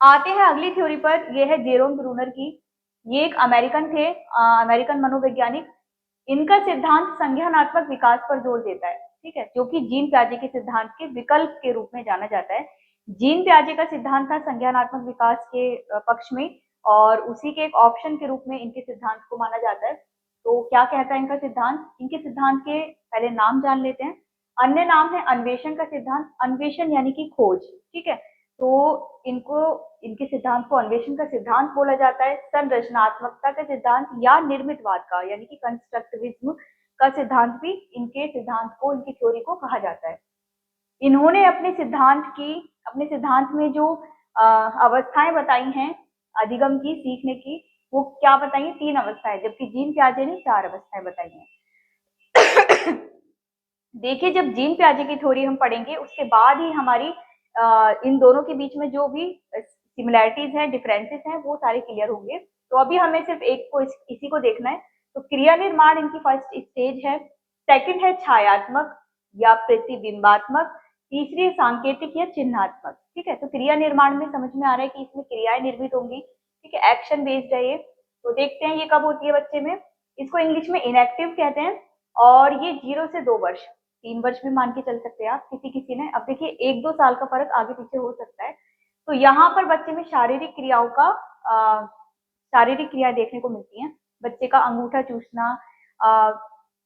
आते हैं अगली थ्योरी पर, ये है जेरोम ब्रूनर की। ये एक अमेरिकन थे, अमेरिकन मनोवैज्ञानिक। इनका सिद्धांत संज्ञानात्मक विकास पर जोर देता है, ठीक है, जो कि जीन प्याजे के सिद्धांत के विकल्प के रूप में जाना जाता है। जीन प्याजे का सिद्धांत था संज्ञानात्मक विकास के पक्ष में, और उसी के एक ऑप्शन के रूप में इनके सिद्धांत को माना जाता है। तो क्या कहता है इनका सिद्धांत? इनके सिद्धांत के पहले नाम जान लेते हैं। अन्य नाम है अन्वेषण का सिद्धांत। अन्वेषण यानी कि खोज, ठीक है। तो इनको, इनके सिद्धांत को अन्वेषण का सिद्धांत बोला जाता है। संरचनात्मकता का सिद्धांत या निर्मितवाद का यानी कि कंस्ट्रक्टिविज्म का सिद्धांत भी इनके सिद्धांत को, इनकी थ्योरी को कहा जाता है। इन्होंने अपने सिद्धांत में जो अवस्थाएं बताई हैं अधिगम की, सीखने की, वो क्या बताई है? 3 अवस्थाएं, जबकि जीन प्याजे ने 4 अवस्थाएं बताई हैं। देखिए, जब जीन प्याजे की थ्योरी हम पढ़ेंगे उसके बाद ही हमारी इन दोनों के बीच में जो भी सिमिलैरिटीज हैं, डिफरेंसेस हैं, वो सारे क्लियर होंगे। तो अभी हमें सिर्फ एक को, इसी को देखना है। तो क्रिया निर्माण इनकी फर्स्ट स्टेज है। सेकंड है छायात्मक या प्रतिबिंबात्मक। तीसरी सांकेतिक या चिन्हात्मक, ठीक है। तो क्रिया निर्माण में समझ में आ रहा है कि इसमें क्रियाएं निर्मित होंगी, ठीक है, एक्शन बेस्ड है ये। तो देखते हैं ये कब होती है बच्चे में। इसको इंग्लिश में इनएक्टिव कहते हैं, और ये 0 से 2 वर्ष, 3 वर्ष भी मान के चल सकते हैं आप, किसी किसी ने। अब देखिए 1-2 साल का फर्क आगे पीछे हो सकता है। तो यहाँ पर बच्चे में शारीरिक क्रियाओं का शारीरिक क्रिया देखने को मिलती हैं। बच्चे का अंगूठा चूसना,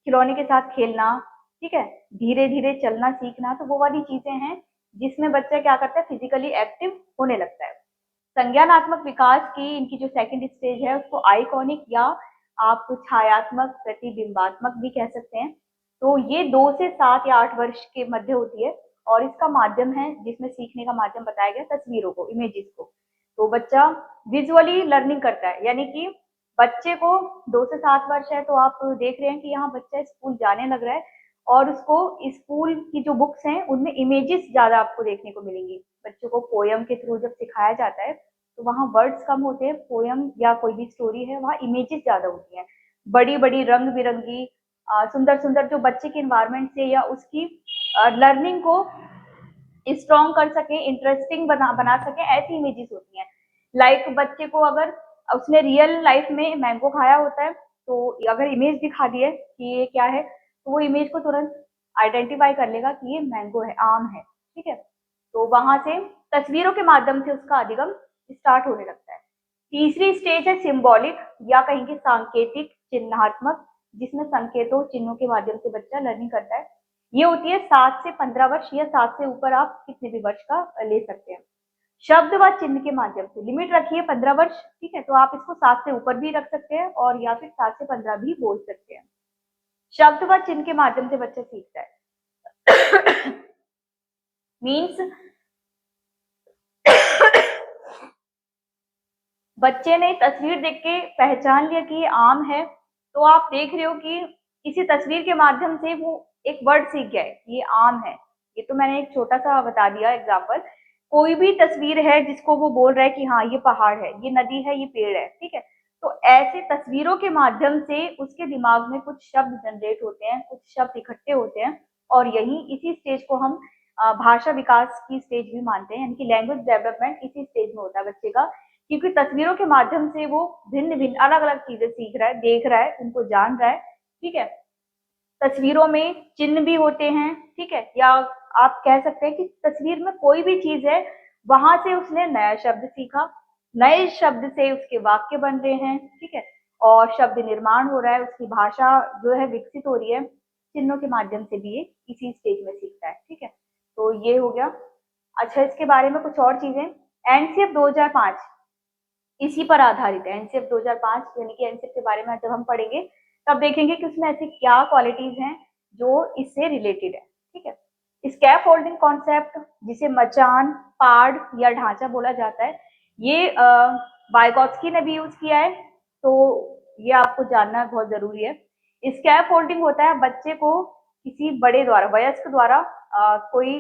खिलौने के साथ खेलना, ठीक है, धीरे धीरे चलना सीखना, तो वो वाली चीजें हैं जिसमें बच्चा क्या करता है, फिजिकली एक्टिव होने लगता है। संज्ञानात्मक विकास की इनकी जो सेकंड स्टेज है उसको आइकॉनिक या आप छायात्मक प्रतिबिंबात्मक भी कह सकते हैं। तो ये 2 से 7 या 8 वर्ष के मध्य होती है, और इसका माध्यम है, जिसमें सीखने का माध्यम बताया गया तस्वीरों को, इमेजेस को। तो बच्चा विजुअली लर्निंग करता है, यानी कि बच्चे को 2 से 7 वर्ष है, तो आप देख रहे हैं कि यहाँ बच्चा स्कूल जाने लग रहा है, और उसको स्कूल की जो बुक्स हैं उनमें इमेजेस ज्यादा आपको देखने को मिलेंगी। बच्चों को पोयम के थ्रू जब सिखाया जाता है तो वहाँ वर्ड्स कम होते हैं, पोयम या कोई भी स्टोरी है वहाँ इमेजेस ज्यादा होती हैं, बड़ी बड़ी रंग बिरंगी, सुंदर सुंदर, जो बच्चे के इन्वायरमेंट से या उसकी लर्निंग को स्ट्रॉन्ग कर सके, इंटरेस्टिंग बना सके, ऐसी इमेजेस होती हैं। लाइक बच्चे को अगर उसने रियल लाइफ में मैंगो खाया होता है, तो अगर इमेज दिखा दिए कि ये क्या है, तो वो इमेज को तुरंत आइडेंटिफाई कर लेगा कि ये मैंगो है, आम है, ठीक है। तो वहां से तस्वीरों के माध्यम से उसका अधिगम स्टार्ट होने लगता है। तीसरी स्टेज है सिंबॉलिक या कहेंगे सांकेतिक चिन्हात्मक, जिसमें संकेतों, चिन्हों के माध्यम से बच्चा लर्निंग करता है। ये होती है 7 से 15 वर्ष, या 7 से ऊपर आप कितने भी वर्ष का ले सकते हैं। शब्द व चिन्ह के माध्यम से लिमिट रखिए 15 वर्ष, ठीक है, तो आप इसको 7 से ऊपर भी रख सकते हैं, और या फिर 7 से 15 भी बोल सकते हैं। शब्द व चिन्ह के माध्यम से बच्चा सीखता है। मीन्स बच्चे ने तस्वीर देख के पहचान लिया कि ये आम है, तो आप देख रहे हो कि किसी तस्वीर के माध्यम से वो एक वर्ड सीख गया है कि ये आम है। ये तो मैंने एक छोटा सा बता दिया एग्जाम्पल। कोई भी तस्वीर है जिसको वो बोल रहा है कि हाँ ये पहाड़ है, ये नदी है, ये पेड़ है, ठीक है। तो ऐसे तस्वीरों के माध्यम से उसके दिमाग में कुछ शब्द जनरेट होते हैं, कुछ शब्द इकट्ठे होते हैं, और यही इसी स्टेज को हम भाषा विकास की स्टेज भी मानते हैं, यानी कि लैंग्वेज डेवलपमेंट इसी स्टेज में होता है बच्चे का। क्योंकि तस्वीरों के माध्यम से वो भिन्न भिन्न अलग अलग चीजें सीख रहा है, देख रहा है, उनको जान रहा है, ठीक है। तस्वीरों में चिन्ह भी होते हैं, ठीक है, या आप कह सकते हैं कि तस्वीर में कोई भी चीज है, वहां से उसने नया शब्द सीखा, नए शब्द से उसके वाक्य बन रहे हैं, ठीक है, और शब्द निर्माण हो रहा है, उसकी भाषा जो है विकसित हो रही है। चिन्हों के माध्यम से भी ये इसी स्टेज में सीखता है, ठीक है। तो ये हो गया। अच्छा, इसके बारे में कुछ और चीजें। एनसीएफ 2005 इसी पर आधारित है। एनसीएफ 2005, यानी कि एनसीएफ के बारे में जब हम पढ़ेंगे तब देखेंगे कि उसमें ऐसी क्या क्वालिटीज हैं जो इससे रिलेटेड है, ठीक है। स्कैफ फोल्डिंग कॉन्सेप्ट, जिसे मचान, पाड़ या ढांचा बोला जाता है, ये वाइगोत्स्की ने भी यूज किया है, तो ये आपको जानना बहुत जरूरी है। स्कैफ फोल्डिंग होता है बच्चे को किसी बड़े द्वारा, वयस्क द्वारा कोई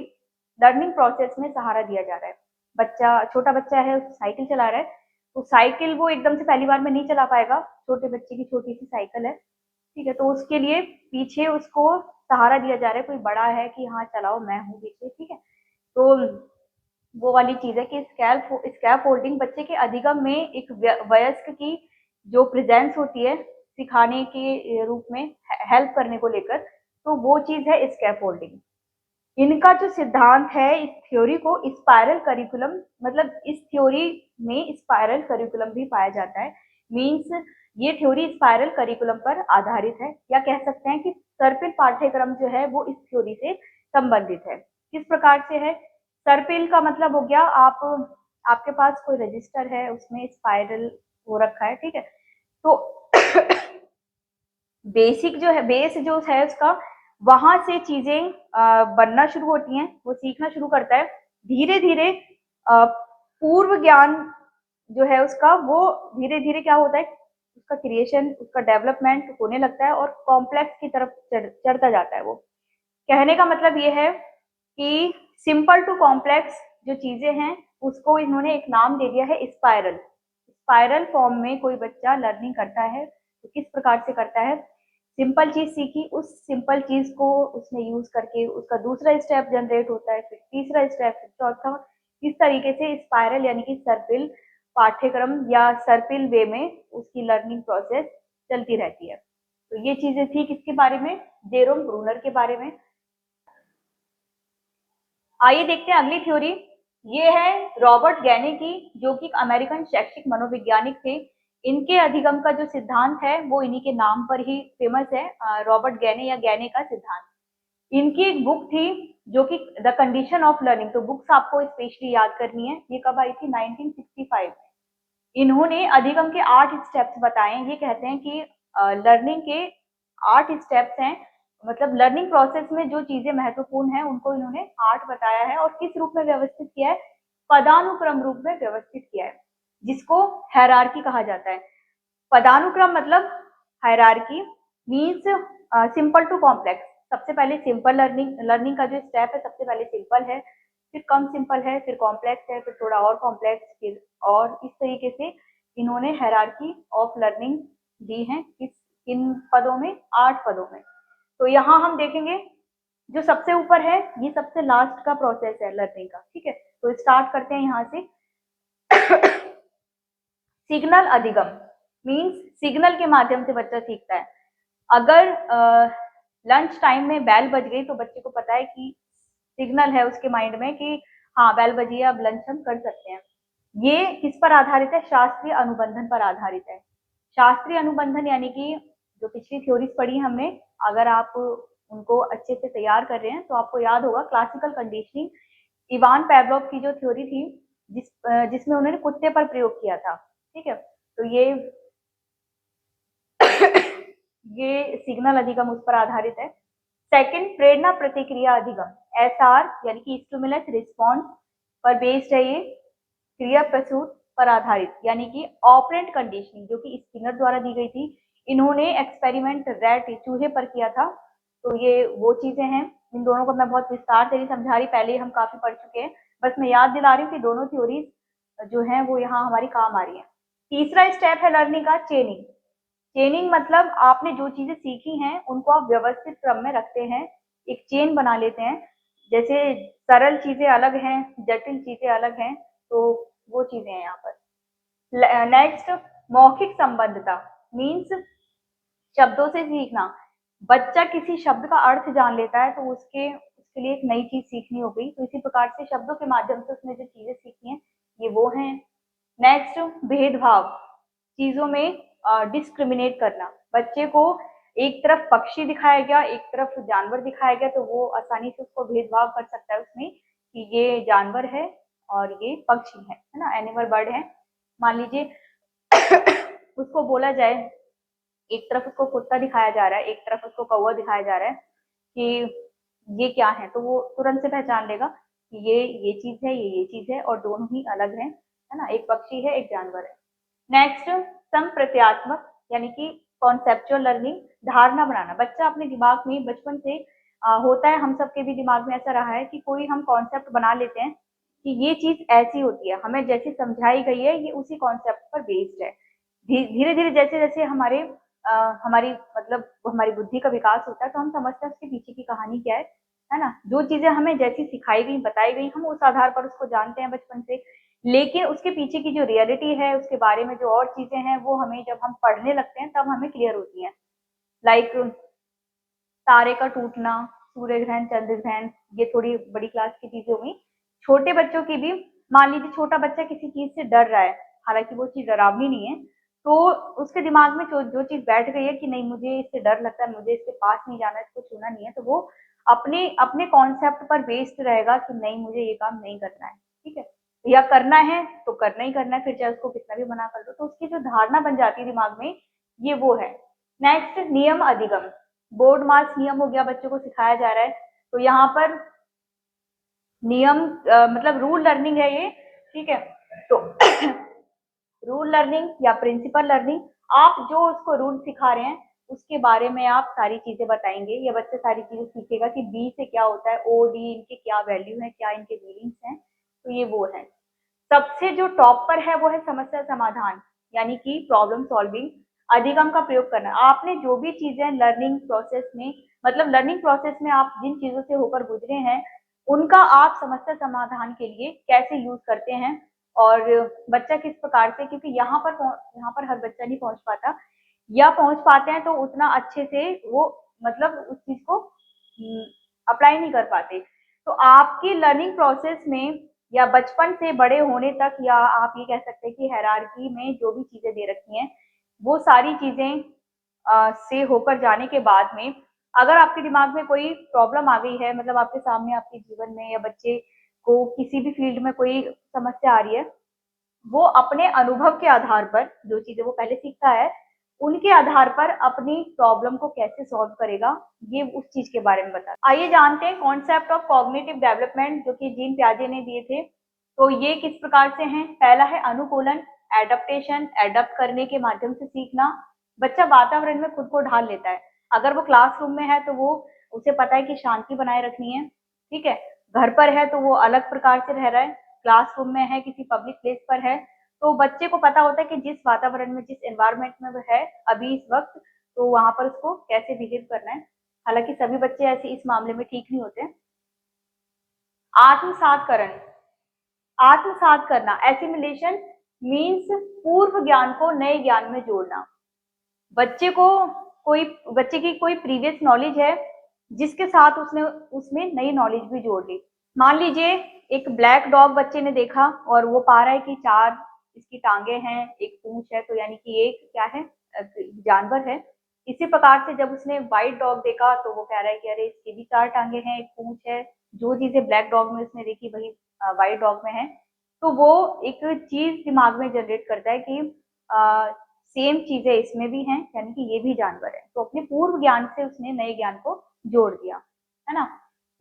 लर्निंग प्रोसेस में सहारा दिया जा रहा है। बच्चा, छोटा बच्चा है, साइकिल चला रहा है, तो साइकिल वो एकदम से पहली बार में नहीं चला पाएगा, छोटे बच्चे की छोटी सी साइकिल है, ठीक है, तो उसके लिए पीछे उसको सहारा दिया जा रहा है, कोई बड़ा है कि हाँ चलाओ, मैं हूँ पीछे, ठीक है। तो वो वाली चीज है कि स्कैप फोल्डिंग बच्चे के अधिगम में एक वयस्क की जो प्रेजेंस होती है सिखाने के रूप में, हेल्प करने को लेकर, तो वो चीज है स्कैप फोल्डिंग। इनका जो सिद्धांत है, इस थ्योरी को स्पाइरल करिकुलम, मतलब इस थ्योरी में स्पाइरल करिकुलम भी पाया जाता है। मीन्स ये थ्योरी स्पाइरल करिकुलम पर आधारित है, या कह सकते हैं कि सर्पिल पाठ्यक्रम जो है वो इस थ्योरी से संबंधित है। किस प्रकार से है? सर्पिल का मतलब हो गया, आपके पास कोई रजिस्टर है, उसमें स्पाइरल हो रखा है, ठीक है, तो बेसिक जो है, बेस जो है उसका, वहां से चीजें बनना शुरू होती हैं, वो सीखना शुरू करता है। धीरे धीरे पूर्व ज्ञान जो है उसका, वो धीरे धीरे क्या होता है, उसका क्रिएशन, उसका डेवलपमेंट होने लगता है और कॉम्प्लेक्स की तरफ चढ़ता जाता है। वो कहने का मतलब ये है कि सिंपल टू कॉम्प्लेक्स जो चीजें हैं उसको इन्होंने एक नाम दे दिया है स्पाइरल। स्पाइरल फॉर्म में कोई बच्चा लर्निंग करता है तो किस प्रकार से करता है? सिंपल चीज सीखी, उस सिंपल चीज को उसने यूज करके उसका दूसरा स्टेप जनरेट होता है, फिर तीसरा स्टेप, फिर चौथा। इस तरीके से स्पाइरल यानी कि सर्पिल पाठ्यक्रम या सर्पिल वे में उसकी लर्निंग प्रोसेस चलती रहती है। तो ये चीजें थी किसके बारे में? जेरोम ब्रूनर के बारे में। आइए देखते हैं अगली थ्योरी। ये है रॉबर्ट गैने की, जो कि अमेरिकन शैक्षिक मनोवैज्ञानिक थे। इनके अधिगम का जो सिद्धांत है वो इन्हीं के नाम पर ही फेमस है, रॉबर्ट गैने या गैने का सिद्धांत। इनकी एक बुक थी जो कि द कंडीशन ऑफ लर्निंग, तो बुक्स आपको स्पेशली याद करनी है। ये कब आई थी? 1965 में। इन्होंने अधिगम के 8 स्टेप्स बताए हैं। ये कहते हैं कि लर्निंग के 8 स्टेप्स हैं, मतलब लर्निंग प्रोसेस में जो चीजें महत्वपूर्ण हैं उनको इन्होंने 8 बताया है। और किस रूप में व्यवस्थित किया है? पदानुक्रम रूप में व्यवस्थित किया है, जिसको हायरार्की कहा जाता है। पदानुक्रम मतलब hierarchy, means simple to complex. सबसे पहले सिंपल लर्निंग का जो स्टेप है, सबसे पहले सिंपल है, फिर कम सिंपल है, फिर कॉम्प्लेक्स है, फिर थोड़ा और कॉम्प्लेक्स, फिर और इस तरीके से इन्होंने हायरार्की ऑफ लर्निंग दी है। इन पदों में, 8 पदों में। तो यहाँ हम देखेंगे जो सबसे ऊपर है ये सबसे लास्ट का प्रोसेस है लर्निंग का, ठीक है। तो स्टार्ट करते हैं यहाँ से। सिग्नल अधिगम, मीन्स सिग्नल के माध्यम से बच्चा सीखता है। अगर लंच टाइम में बेल बज गई तो बच्चे को पता है कि सिग्नल है उसके माइंड में कि हाँ बेल बजी है, अब लंच हम कर सकते हैं। ये किस पर आधारित है? शास्त्रीय अनुबंधन पर आधारित है। शास्त्रीय अनुबंधन यानी कि जो पिछली थ्योरीज पढ़ी हमने, अगर आप उनको अच्छे से तैयार कर रहे हैं तो आपको याद होगा क्लासिकल कंडीशनिंग, इवान पेवलोव की जो थ्योरी थी, जिसमें उन्होंने कुत्ते पर प्रयोग किया था, ठीक है। तो ये सिग्नल अधिगम उस पर आधारित है। सेकंड, प्रेरणा प्रतिक्रिया अधिगम, एसआर यानी कि स्टिमुलस रिस्पॉन्स पर बेस्ड है। ये क्रिया प्रसूत पर आधारित, यानी कि ऑपरेंट कंडीशनिंग जो कि स्किनर द्वारा दी गई थी। इन्होंने एक्सपेरिमेंट रैट, चूहे पर किया था। तो ये वो चीजें हैं। इन दोनों को मैं बहुत विस्तार से नहीं समझा रही, पहले ही हम काफी पढ़ चुके हैं। बस मैं याद दिला रही हूँ कि दोनों थ्योरीज जो हैं वो यहाँ हमारी काम आ रही है। तीसरा स्टेप है लर्निंग का चेनिंग। चेनिंग मतलब आपने जो चीजें सीखी हैं उनको आप व्यवस्थित क्रम में रखते हैं, एक चेन बना लेते हैं। जैसे सरल चीजें अलग हैं, जटिल चीजें अलग हैं, तो वो चीजें हैं यहाँ पर। नेक्स्ट, मौखिक संबद्धता, मीन्स शब्दों से सीखना। बच्चा किसी शब्द का अर्थ जान लेता है तो उसके लिए एक नई चीज सीखनी हो गई। तो इसी प्रकार से शब्दों के माध्यम से उसने जो चीजें सीखी हैं ये वो हैं। नेक्स्ट, भेदभाव, चीजों में डिस्क्रिमिनेट करना। बच्चे को एक तरफ पक्षी दिखाया गया, एक तरफ जानवर दिखाया गया, तो वो आसानी से उसको भेदभाव कर सकता है उसमें कि ये जानवर है और ये पक्षी है ना, एनिमल बर्ड है। मान लीजिए उसको बोला जाए, एक तरफ उसको कुत्ता दिखाया जा रहा है, एक तरफ उसको कौवा दिखाया जा रहा है कि ये क्या है, तो वो तुरंत से पहचान लेगा कि ये चीज है, ये चीज है, और दोनों ही अलग है ना, एक पक्षी है, एक जानवर है। नेक्स्ट, संप्रत्यात्मक यानी कि कॉन्सेप्चुअल लर्निंग, धारणा बनाना। बच्चा अपने दिमाग में बचपन से होता है, हम सबके भी दिमाग में ऐसा रहा है कि कोई हम कॉन्सेप्ट बना लेते हैं कि ये चीज ऐसी होती है, हमें जैसी समझाई गई है ये उसी कॉन्सेप्ट पर बेस्ड है। धीरे धीरे जैसे जैसे हमारी मतलब हमारी बुद्धि का विकास होता है तो हम समझते हैं उसके पीछे की कहानी क्या है है ना। जो चीजें हमें जैसी सिखाई गई, बताई गई, हम उस आधार पर उसको जानते हैं बचपन से, लेकिन उसके पीछे की जो रियलिटी है, उसके बारे में जो और चीजें हैं, वो हमें जब हम पढ़ने लगते हैं तब हमें क्लियर होती हैं। लाइक तारे का टूटना, सूर्य ग्रहण, चंद्र ग्रहण, ये थोड़ी बड़ी क्लास की चीजें हुई। छोटे बच्चों की भी, मान लीजिए छोटा बच्चा किसी चीज से डर रहा है, हालांकि वो चीज डरावनी नहीं है, तो उसके दिमाग में जो चीज बैठ गई है कि नहीं मुझे इससे डर लगता है, मुझे इसके पास नहीं जाना, इसको छूना नहीं है, तो वो अपने अपने कॉन्सेप्ट पर बेस्ड रहेगा कि नहीं मुझे ये काम नहीं करना है, ठीक है, या करना है तो करना ही करना है, फिर चाहे उसको कितना भी मना कर दो। तो उसकी जो धारणा बन जाती है दिमाग में, ये वो है। नेक्स्ट, नियम अधिगम। बोर्ड मार्क्स नियम हो गया, बच्चों को सिखाया जा रहा है, तो यहाँ पर नियम मतलब रूल लर्निंग है ये, ठीक है। तो रूल लर्निंग या प्रिंसिपल लर्निंग, आप जो उसको रूल सिखा रहे हैं उसके बारे में आप सारी चीजें बताएंगे, या बच्चा सारी चीजें सीखेगा कि बी से क्या होता है, ओ डी इनके क्या वैल्यू है, क्या इनके मीनिंग्स हैं, तो ये वो है। सबसे जो टॉप पर है वो है समस्या समाधान, यानी कि प्रॉब्लम सॉल्विंग। अधिगम का प्रयोग करना, आपने जो भी चीजें लर्निंग प्रोसेस में, मतलब लर्निंग प्रोसेस में आप जिन चीजों से होकर गुजरे हैं, उनका आप समस्या समाधान के लिए कैसे यूज करते हैं, और बच्चा किस प्रकार से, क्योंकि यहाँ पर हर बच्चा नहीं पहुंच पाता, या पहुंच पाते हैं तो उतना अच्छे से वो मतलब उस चीज को अप्लाई नहीं कर पाते। तो आपकी लर्निंग प्रोसेस में, या बचपन से बड़े होने तक, या आप ये कह सकते हैं कि हायरार्की में जो भी चीजें दे रखी हैं, वो सारी चीजें से होकर जाने के बाद में, अगर आपके दिमाग में कोई प्रॉब्लम आ गई है, मतलब आपके सामने आपके जीवन में या बच्चे को किसी भी फील्ड में कोई समस्या आ रही है, वो अपने अनुभव के आधार पर जो चीजें वो पहले सीखता है, उनके आधार पर अपनी प्रॉब्लम को कैसे सॉल्व करेगा, ये उस चीज के बारे में बता। आइए जानते हैं कॉन्सेप्ट ऑफ कॉग्निटिव डेवलपमेंट, जो कि जीन प्याजे ने दिए थे। तो ये किस प्रकार से हैं? पहला है अनुकूलन, एडप्टेशन, एडप्ट करने के माध्यम से सीखना। बच्चा वातावरण में खुद को ढाल लेता है। अगर वो क्लासरूम में है तो वो, उसे पता है कि शांति बनाए रखनी है, ठीक है। घर पर है तो वो अलग प्रकार से रह रहा है, क्लासरूम में है, किसी पब्लिक प्लेस पर है, तो बच्चे को पता होता है कि जिस वातावरण में, जिस एनवायरनमेंट में वो है अभी इस वक्त, तो वहां पर उसको कैसे बिहेव करना है। हालांकि सभी बच्चे ऐसे इस मामले में ठीक नहीं होते। आत्मसातकरण, आत्मसात करना, एसिमिलेशन मीन्स पूर्व ज्ञान को नए ज्ञान में जोड़ना। बच्चे को कोई, बच्चे की कोई प्रीवियस नॉलेज है जिसके साथ उसने उसमें नई नॉलेज भी जोड़ ली। मान लीजिए एक ब्लैक डॉग बच्चे ने देखा और वो पा रहा है कि 4 इसकी टांगे हैं, एक पूंछ है, तो यानी कि एक क्या है, जानवर है। इसी प्रकार से जब उसने व्हाइट डॉग देखा तो वो कह रहा है कि अरे इसकी भी 4 टांगे हैं, एक पूंछ है। जो चीजें ब्लैक डॉग में उसने देखी वही व्हाइट डॉग में है। तो वो एक चीज दिमाग में जनरेट करता है कि सेम चीजें इसमें भी हैं, यानी कि ये भी जानवर है। तो अपने पूर्व ज्ञान से उसने नए ज्ञान को जोड़ दिया, है ना।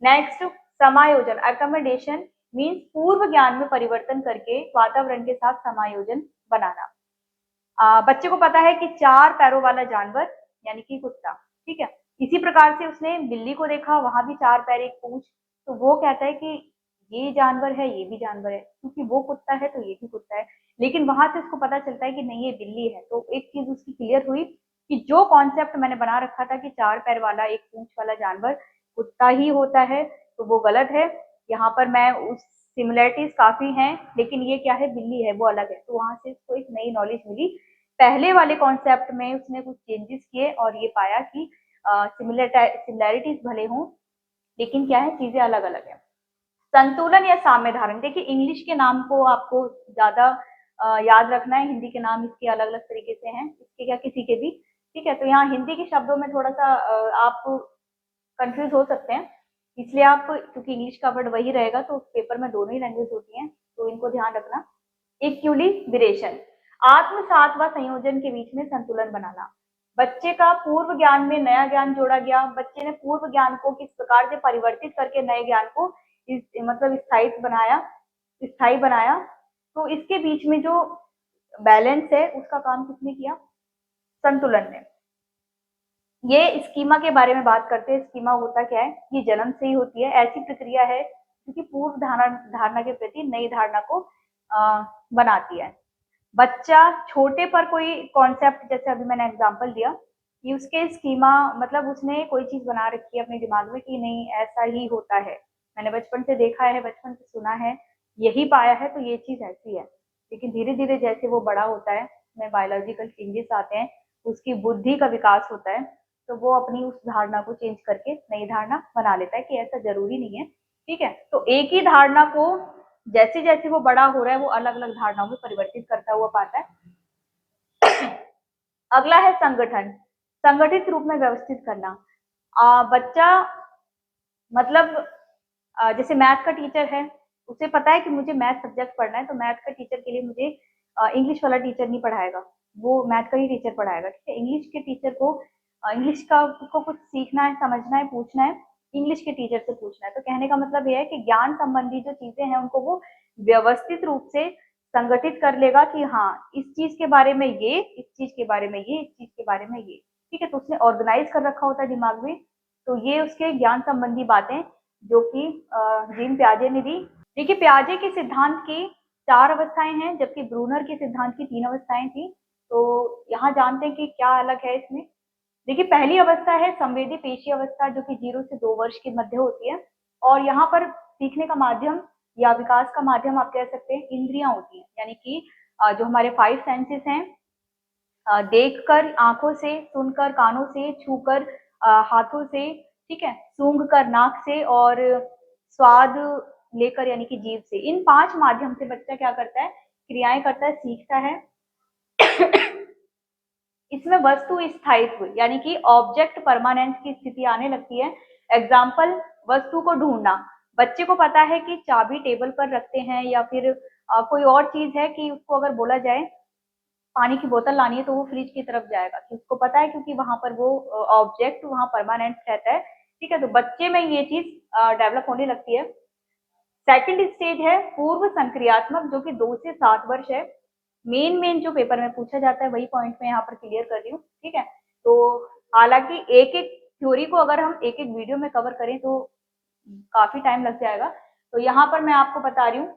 नेक्स्ट, समायोजन, अकोमोडेशन मीन्स पूर्व ज्ञान में परिवर्तन करके वातावरण के साथ समायोजन बनाना। बच्चे को पता है कि 4 पैरों वाला जानवर यानी कि कुत्ता, ठीक है। इसी प्रकार से उसने बिल्ली को देखा, वहां भी 4 पैर, एक पूंछ, तो वो कहता है कि ये जानवर है, ये भी जानवर है, क्योंकि वो कुत्ता है तो ये भी कुत्ता है। लेकिन वहां से उसको पता चलता है कि नहीं ये बिल्ली है। तो एक चीज उसकी क्लियर हुई कि जो कॉन्सेप्ट मैंने बना रखा था कि 4 पैर वाला एक पूंछ वाला जानवर कुत्ता ही होता है, तो वो गलत है। यहाँ पर मैं उस सिमिलरिटीज काफी हैं, लेकिन ये क्या है, बिल्ली है, वो अलग है। तो वहां से उसको एक नई नॉलेज मिली। पहले वाले कॉन्सेप्ट में उसने कुछ चेंजेस किए और ये पाया कि सिमिलैरिटीज भले हों, लेकिन क्या है, चीजें अलग अलग है। संतुलन या साम्य धारण, देखिए इंग्लिश के नाम को आपको ज्यादा याद रखना है, हिंदी के नाम इसके अलग अलग तरीके से हैं, इसके क्या किसी के भी, ठीक है। तो यहाँ हिंदी के शब्दों में थोड़ा सा आप कंफ्यूज हो सकते हैं, इसलिए आप, क्योंकि इंग्लिश का वर्ड वही रहेगा तो पेपर में दोनों ही लैंग्वेज होती हैं, तो इनको ध्यान रखना। इक्विलिब्रेशन, आत्मसात व संयोजन के बीच में संतुलन बनाना। बच्चे का पूर्व ज्ञान में नया ज्ञान जोड़ा गया, बच्चे ने पूर्व ज्ञान को किस प्रकार से परिवर्तित करके नए ज्ञान को मतलब स्थायी बनाया। तो इसके बीच में जो बैलेंस है उसका काम किसने किया, संतुलन ने। ये स्कीमा के बारे में बात करते हैं। स्कीमा होता क्या है, ये जन्म से ही होती है, ऐसी प्रक्रिया है क्योंकि पूर्व धारणा के प्रति नई धारणा को बनाती है। बच्चा छोटे पर कोई कॉन्सेप्ट, जैसे अभी मैंने एग्जांपल दिया कि उसके स्कीमा, मतलब उसने कोई चीज बना रखी है अपने दिमाग में कि नहीं ऐसा ही होता है, मैंने बचपन से देखा है, बचपन से सुना है, यही पाया है, तो ये चीज ऐसी है। लेकिन धीरे धीरे जैसे वो बड़ा होता है, उसमें बायोलॉजिकल चेंजेस आते हैं, उसकी बुद्धि का विकास होता है, तो वो अपनी उस धारणा को चेंज करके नई धारणा बना लेता है कि ऐसा जरूरी नहीं है। ठीक है, तो एक ही धारणा को जैसे जैसे वो बड़ा हो रहा है वो अलग अलग धारणाओं में परिवर्तित करता हुआ पाता है। अगला है संगठन, संगठित रूप में व्यवस्थित करना। बच्चा, मतलब जैसे मैथ का टीचर है, उसे पता है कि मुझे मैथ सब्जेक्ट पढ़ना है, तो मैथ का टीचर के लिए मुझे इंग्लिश वाला टीचर नहीं पढ़ाएगा, वो मैथ का ही टीचर पढ़ाएगा। ठीक है, इंग्लिश के टीचर को इंग्लिश का को कुछ सीखना है, समझना है, पूछना है, इंग्लिश के टीचर से पूछना है। तो कहने का मतलब यह है कि ज्ञान संबंधी जो चीजें हैं उनको वो व्यवस्थित रूप से संगठित कर लेगा कि हाँ इस चीज के बारे में ये, इस चीज के बारे में ये, इस चीज के बारे में ये। ठीक है, तो उसने ऑर्गेनाइज कर रखा होता है दिमाग में। तो ये उसके ज्ञान संबंधी बातें जो कि जीन प्याजे ने दी। देखिए, प्याजे के सिद्धांत की 4 अवस्थाएं हैं, जबकि ब्रूनर के सिद्धांत की 3 अवस्थाएं थी। तो यहाँ जानते हैं कि क्या अलग है इसमें। देखिए, पहली अवस्था है संवेदी पेशी अवस्था, जो कि 0 से 2 वर्ष के मध्य होती है, और यहाँ पर सीखने का माध्यम या विकास का माध्यम आप कह सकते हैं इंद्रियां होती हैं, यानी कि जो हमारे 5 सेंसेस हैं, देखकर आंखों से, सुनकर कानों से, छूकर हाथों से, ठीक है, सूंघकर नाक से, और स्वाद लेकर यानी कि जीभ से। इन 5 माध्यम से बच्चा क्या करता है, क्रियाएं करता है, सीखता है। इसमें वस्तु स्थायित्व यानी कि ऑब्जेक्ट परमानेंस की स्थिति आने लगती है। एग्जाम्पल, वस्तु को ढूंढना। बच्चे को पता है कि चाबी टेबल पर रखते हैं, या फिर कोई और चीज है कि उसको अगर बोला जाए पानी की बोतल लानी है तो वो फ्रिज की तरफ जाएगा, कि उसको पता है, क्योंकि वहां पर वो ऑब्जेक्ट वहां परमानेंट रहता है। ठीक है, तो बच्चे में ये चीज डेवलप होने लगती है। सेकंड स्टेज है पूर्व संक्रियात्मक, जो कि 2 से 7 वर्ष है। मेन जो पेपर में पूछा जाता है वही पॉइंट में यहाँ पर क्लियर कर रही हूँ। ठीक है, तो हालांकि एक एक थ्योरी को अगर हम एक एक वीडियो में कवर करें तो काफी टाइम लग जाएगा। तो यहाँ पर मैं आपको बता रही हूँ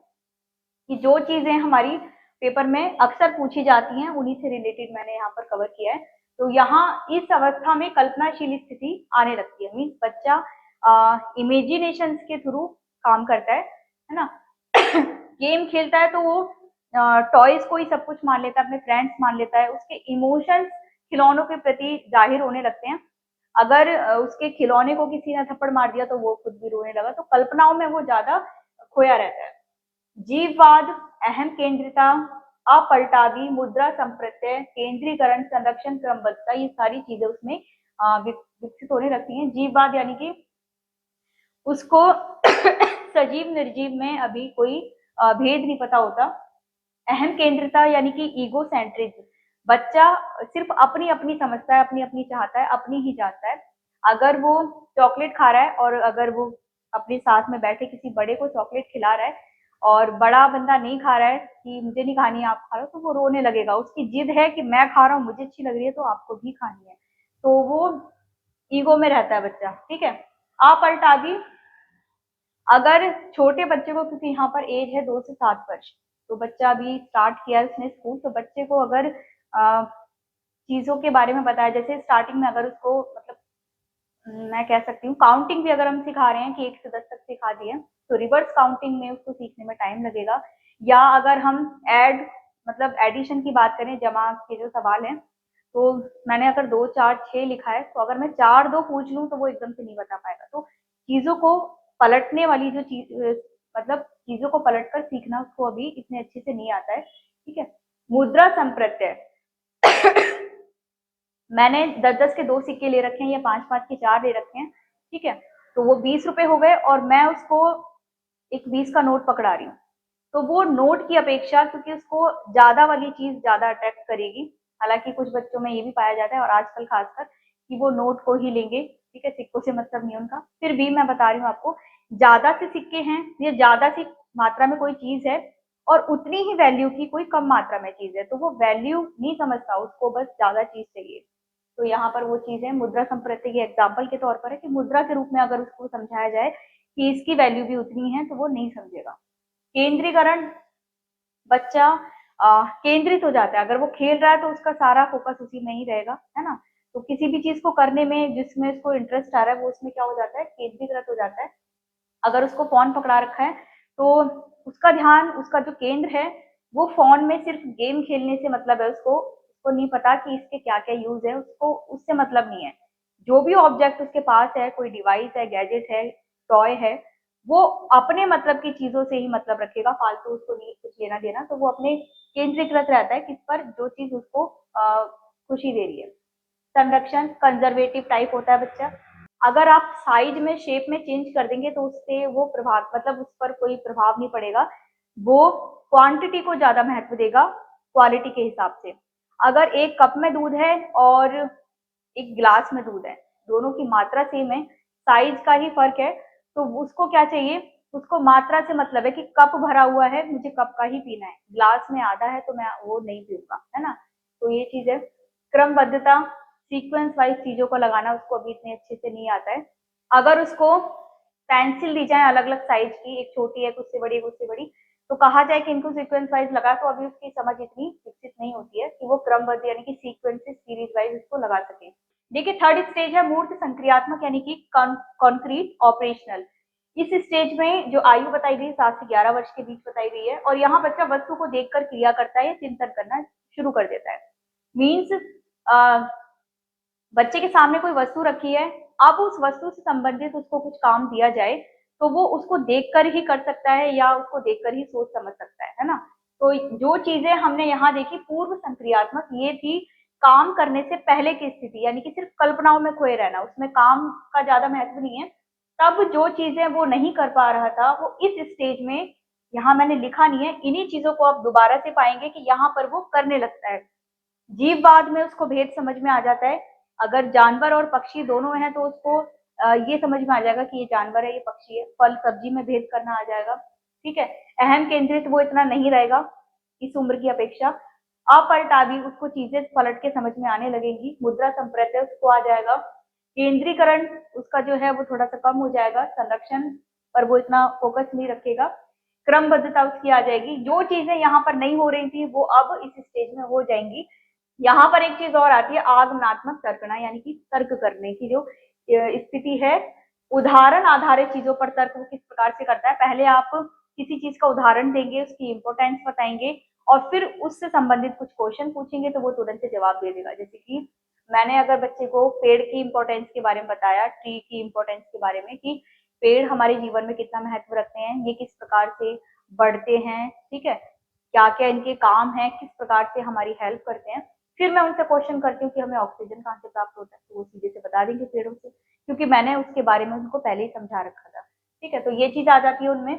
कि जो चीजें हमारी पेपर में अक्सर पूछी जाती हैं उन्हीं से रिलेटेड मैंने यहाँ पर कवर किया है। तो यहाँ इस अवस्था में कल्पनाशील स्थिति आने लगती है, मीन्स बच्चा इमेजिनेशन के थ्रू काम करता है ना। गेम खेलता है तो वो टॉयज को ही सब कुछ मान लेता है, अपने फ्रेंड्स मान लेता है, उसके इमोशंस खिलौनों के प्रति जाहिर होने लगते हैं। अगर उसके खिलौने को किसी ने थप्पड़ मार दिया तो वो खुद भी रोने लगा, तो कल्पनाओं में वो ज्यादा खोया रहता है। जीववाद, अहम केंद्रिता, अपलटावी, मुद्रा संप्रत्यय, केंद्रीकरण, संरक्षण, क्रमबद्धता, ये सारी चीजें उसमें विकसित होने लगती हैं। जीववाद यानी कि उसको सजीव निर्जीव में अभी कोई भेद नहीं पता होता। अहम केंद्रिता यानी कि ईगो सेंट्रिज्म, बच्चा सिर्फ अपनी अपनी समझता है, अपनी अपनी चाहता है, अपनी ही चाहता है। अगर वो चॉकलेट खा रहा है और अगर वो अपने साथ में बैठे किसी बड़े को चॉकलेट खिला रहा है और बड़ा बंदा नहीं खा रहा है कि मुझे नहीं खानी है, आप खा रहे हो, तो वो रोने लगेगा। उसकी जिद है कि मैं खा रहा हूँ, मुझे अच्छी लग रही है तो आपको भी खानी है, तो वो ईगो में रहता है बच्चा। ठीक है, आप पलटा दी, अगर छोटे बच्चे को, क्योंकि यहाँ पर एज है 2 से 7 वर्ष, तो बच्चा अभी स्टार्ट किया है उसने स्कूल, तो बच्चे को अगर चीजों के बारे में बताया, जैसे स्टार्टिंग में अगर उसको, मतलब मैं कह सकती हूँ काउंटिंग भी अगर हम सिखा रहे हैं कि 1 से 10 तक सिखा दिए, तो रिवर्स काउंटिंग में उसको सीखने में टाइम लगेगा। या अगर हम ऐड, मतलब एडिशन की बात करें, जमा के जो सवाल है, तो मैंने अगर 2 4 6 लिखा है, तो अगर मैं 4 2 पूछ लूँ तो वो एकदम से नहीं बता पाएगा। तो चीजों को पलटने वाली जो चीज, मतलब चीजों को पलट कर सीखना उसको अभी इतने अच्छे से नहीं आता है। ठीक है, मुद्रा संप्रत्यय, मैंने 10-10 के 2 सिक्के ले रखे हैं या 5-5 के 4 ले रखे हैं। ठीक है, तो वो 20 रुपए हो गए और मैं उसको एक 20 का नोट पकड़ा रही हूँ, तो वो नोट की अपेक्षा, क्योंकि उसको ज्यादा वाली चीज ज्यादा अट्रैक्ट करेगी। हालांकि कुछ बच्चों में ये भी पाया जाता है और आजकल खासकर कि वो नोट को ही लेंगे। ठीक है, सिक्कों से मतलब नहीं उनका। फिर भी मैं बता रही हूँ आपको, ज्यादा से सिक्के हैं या ज्यादा सी मात्रा में कोई चीज है और उतनी ही वैल्यू की कोई कम मात्रा में चीज है, तो वो वैल्यू नहीं समझता, उसको बस ज्यादा चीज चाहिए। तो यहाँ पर वो चीजें मुद्रा संप्रत्यय के एग्जाम्पल के तौर पर है कि मुद्रा के रूप में अगर उसको समझाया जाए कि इसकी वैल्यू भी उतनी है, तो वो नहीं समझेगा। केंद्रीकरण, बच्चा केंद्रित हो जाता है, अगर वो खेल रहा है तो उसका सारा फोकस उसी में ही रहेगा, है ना। तो किसी भी चीज को करने में जिसमें उसको इंटरेस्ट आ रहा है वो उसमें क्या हो जाता है, केंद्रीकृत हो जाता है। अगर उसको फोन पकड़ा रखा है तो उसका ध्यान, उसका जो केंद्र है वो फोन में सिर्फ गेम खेलने से मतलब है, उसको नहीं पता कि इसके क्या क्या यूज है, उसको उससे मतलब नहीं है। जो भी ऑब्जेक्ट उसके पास है, कोई डिवाइस है, गैजेट है, टॉय है, वो अपने मतलब की चीजों से ही मतलब रखेगा, फालतू उसको नहीं कुछ लेना देना। तो वो अपने केंद्रीकृत रहता है किस पर, जो चीज उसको खुशी दे रही है। संरक्षण कंजर्वेटिव टाइप होता है बच्चा। अगर आप साइज में, शेप में चेंज कर देंगे तो उससे वो प्रभाव मतलब उस पर कोई प्रभाव नहीं पड़ेगा। वो क्वांटिटी को ज्यादा महत्व देगा क्वालिटी के हिसाब से। अगर एक कप में दूध है और एक गिलास में दूध है, दोनों की मात्रा सेम है, साइज का ही फर्क है, तो उसको क्या चाहिए, उसको मात्रा से मतलब है कि कप भरा हुआ है, मुझे कप का ही पीना है, गिलास में आधा है तो मैं वो नहीं पीऊंगा, है ना। तो ये चीज है। क्रमबद्धता, सीक्वेंस वाइज चीजों को लगाना उसको अभी इतने अच्छे से नहीं आता है। अगर उसको पेंसिल दी जाए अलग अलग साइज की, एक छोटी है, उससे बड़ी, एक उससे बड़ी, तो कहा जाए कि इनको सीक्वेंस वाइज लगा, तो अभी उसकी समझ इतनी विकसित नहीं होती है कि वो क्रमबद्ध यानी कि सीक्वेंसेस सीरीज वाइज इसको लगा सके। देखिए थर्ड स्टेज है मूर्त संक्रियात्मक यानी कि कॉन्क्रीट ऑपरेशनल। इस स्टेज में जो आयु बताई गई 7 से 11 वर्ष के बीच बताई गई है, और यहाँ बच्चा वस्तु को देखकर क्रिया करता है या चिंतन करना शुरू कर देता है। मीन्स बच्चे के सामने कोई वस्तु रखी है, अब उस वस्तु से संबंधित उसको कुछ काम दिया जाए तो वो उसको देखकर ही कर सकता है या उसको देखकर ही सोच समझ सकता है ना। तो जो चीजें हमने यहाँ देखी पूर्व संक्रियात्मक, ये थी काम करने से पहले की स्थिति, यानी कि सिर्फ कल्पनाओं में खोए रहना, उसमें काम का ज्यादा महत्व नहीं है। तब जो चीजें वो नहीं कर पा रहा था वो इस स्टेज में, यहाँ मैंने लिखा नहीं है, इन्हीं चीजों को आप दोबारा से पाएंगे कि यहाँ पर वो करने लगता है। जीववाद में उसको भेद समझ में आ जाता है। अगर जानवर और पक्षी दोनों हैं तो उसको ये समझ में आ जाएगा कि ये जानवर है, ये पक्षी है। फल सब्जी में भेद करना आ जाएगा। ठीक है। अहम केंद्रित वो इतना नहीं रहेगा इस उम्र की अपेक्षा। अपलटावी, उसको चीजें पलट के समझ में आने लगेंगी। मुद्रा संप्रत्यय उसको आ जाएगा। केंद्रीकरण उसका जो है वो थोड़ा सा कम हो जाएगा। संरक्षण पर वो इतना फोकस नहीं रखेगा। क्रमबद्धता उसकी आ जाएगी। जो चीजें यहाँ पर नहीं हो रही थी वो अब इस स्टेज में हो जाएंगी। यहाँ पर एक चीज और आती है, आगमनात्मक तर्कना, यानी कि तर्क करने की जो स्थिति है। उदाहरण आधारित चीजों पर तर्क वो किस प्रकार से करता है, पहले आप किसी चीज का उदाहरण देंगे, उसकी इंपोर्टेंस बताएंगे और फिर उससे संबंधित कुछ क्वेश्चन पूछेंगे तो वो तुरंत से जवाब दे देगा। जैसे कि मैंने अगर बच्चे को पेड़ की इंपॉर्टेंस के बारे में बताया, ट्री की इंपॉर्टेंस के बारे में, कि पेड़ हमारे जीवन में कितना महत्व रखते हैं, ये किस प्रकार से बढ़ते हैं, ठीक है, क्या क्या इनके काम है, किस प्रकार से हमारी हेल्प करते हैं। फिर मैं उनसे क्वेश्चन करती हूँ कि हमें ऑक्सीजन कहाँ से प्राप्त होता है, तो वो सीधे से बता देंगे पेड़ों से, क्योंकि मैंने उसके बारे में उनको पहले ही समझा रखा था। ठीक है, तो ये चीज आ जाती है उनमें।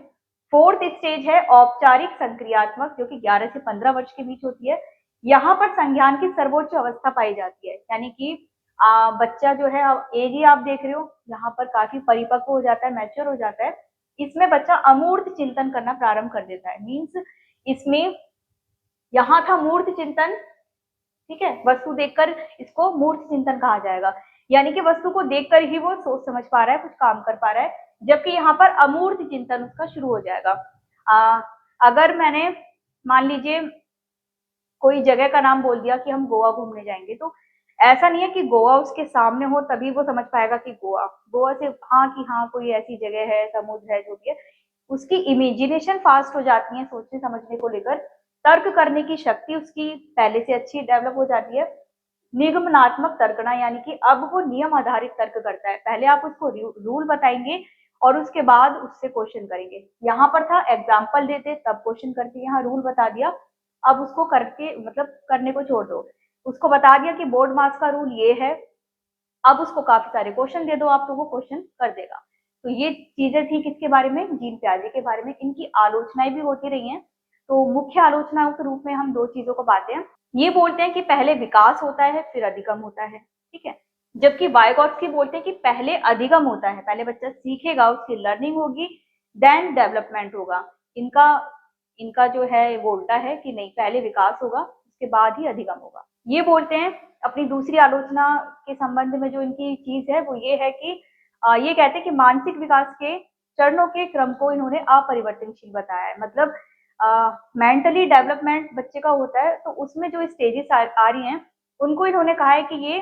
फोर्थ स्टेज है औपचारिक संक्रियात्मक, जो कि 11 से 15 वर्ष के बीच होती है। यहाँ पर संज्ञान की सर्वोच्च अवस्था पाई जाती है, यानी कि बच्चा जो है, एज ही आप देख रहे हो, यहाँ पर काफी परिपक्व हो जाता है, मैच्योर हो जाता है। इसमें बच्चा अमूर्त चिंतन करना प्रारंभ कर देता है। मीन्स इसमें यहाँ था मूर्त चिंतन, ठीक है, वस्तु देखकर इसको मूर्त चिंतन कहा जाएगा, यानी कि वस्तु को देखकर ही वो सोच समझ पा रहा है, कुछ काम कर पा रहा है। जबकि यहाँ पर अमूर्त चिंतन उसका शुरू हो जाएगा। अगर मैंने मान लीजिए कोई जगह का नाम बोल दिया कि हम गोवा घूमने जाएंगे, तो ऐसा नहीं है कि गोवा उसके सामने हो तभी वो समझ पाएगा कि गोवा, गोवा से हाँ कि हाँ कोई ऐसी जगह है, समुद्र है, जो भी है, उसकी इमेजिनेशन फास्ट हो जाती है सोचने समझने को लेकर। तर्क करने की शक्ति उसकी पहले से अच्छी डेवलप हो जाती है। निगमनात्मक तर्कना, यानी कि अब वो नियम आधारित तर्क करता है। पहले आप उसको रूल बताएंगे और उसके बाद उससे क्वेश्चन करेंगे। यहाँ पर था एग्जाम्पल देते तब क्वेश्चन करके, यहाँ रूल बता दिया, अब उसको करके मतलब करने को छोड़ दो। उसको बता दिया कि बोर्ड मास का रूल ये है, अब उसको काफी सारे क्वेश्चन दे दो आप, तो वो क्वेश्चन कर देगा। तो ये चीजें थी किसके बारे में, जीन प्याजे के बारे में। इनकी आलोचनाएं भी होती रही हैं। तो मुख्य आलोचनाओं के रूप में हम दो चीजों को पाते हैं। ये बोलते हैं कि पहले विकास होता है फिर अधिगम होता है, ठीक है, जबकि वाइगॉट्स्की बोलते हैं कि पहले अधिगम होता है, पहले बच्चा सीखेगा, उसकी लर्निंग होगी, देन डेवलपमेंट होगा। इनका इनका जो है वो उल्टा है कि नहीं, पहले विकास होगा उसके बाद ही अधिगम होगा। ये बोलते हैं। अपनी दूसरी आलोचना के संबंध में जो इनकी चीज है वो ये है कि ये कहते हैं कि मानसिक विकास के चरणों के क्रम को इन्होंने अपरिवर्तनशील बताया है। मतलब मेंटली डेवलपमेंट बच्चे का होता है, तो उसमें जो स्टेजेस आ रही हैं उनको इन्होंने कहा है कि ये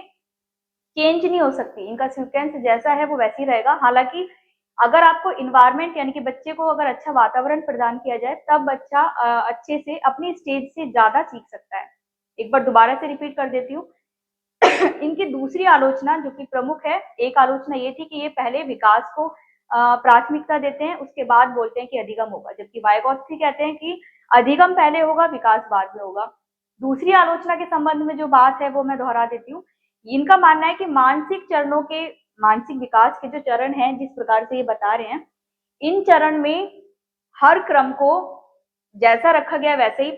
चेंज नहीं हो सकती, इनका सीक्वेंस जैसा है वो वैसे ही रहेगा। हालांकि अगर आपको इन्वायरमेंट यानी कि बच्चे को अगर अच्छा वातावरण प्रदान किया जाए तब बच्चा अच्छे से अपनी स्टेज से ज्यादा सीख सकता है। एक बार दोबारा से रिपीट कर देती हूँ। इनकी दूसरी आलोचना जो कि प्रमुख है, एक आलोचना ये थी कि ये पहले विकास को प्राथमिकता देते हैं, उसके बाद बोलते हैं कि अधिगम होगा, जबकि वाइगोत्स्की कहते हैं कि अधिगम पहले होगा, विकास बाद में होगा। दूसरी आलोचना के संबंध में जो बात है वो मैं दोहरा देती हूँ। इनका मानना है कि मानसिक चरणों के, मानसिक विकास के जो चरण हैं जिस प्रकार से ये बता रहे हैं, इन चरण में हर क्रम को जैसा रखा गया वैसे ही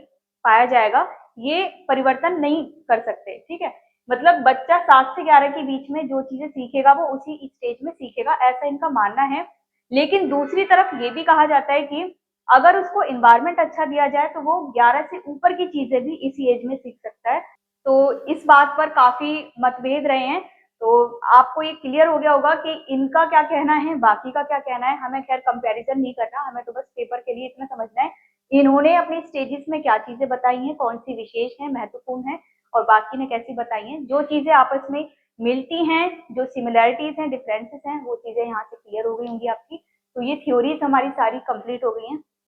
पाया जाएगा, ये परिवर्तन नहीं कर सकते। ठीक है, मतलब बच्चा 7 से 11 के बीच में जो चीजें सीखेगा वो उसी स्टेज में सीखेगा, ऐसा इनका मानना है। लेकिन दूसरी तरफ ये भी कहा जाता है कि अगर उसको इन्वायरमेंट अच्छा दिया जाए तो वो 11 से ऊपर की चीजें भी इसी एज में सीख सकता है। तो इस बात पर काफी मतभेद रहे हैं। तो आपको ये क्लियर हो गया होगा कि इनका क्या कहना है, बाकी का क्या कहना है। हमें खैर कंपैरिजन नहीं करना, हमें तो बस पेपर के लिए इतना समझना है इन्होंने अपनी स्टेजेस में क्या चीजें बताई हैं, कौन सी विशेष है, महत्वपूर्ण है, और बाकी ने कैसी बताई हैं। जो चीजें आपस में मिलती हैं, जो सिमिलैरिटीज हैं, डिफरेंसेस हैं, वो चीजें यहाँ से क्लियर हो गई होंगी आपकी। तो ये थ्योरीज हमारी सारी कंप्लीट हो गई हैं।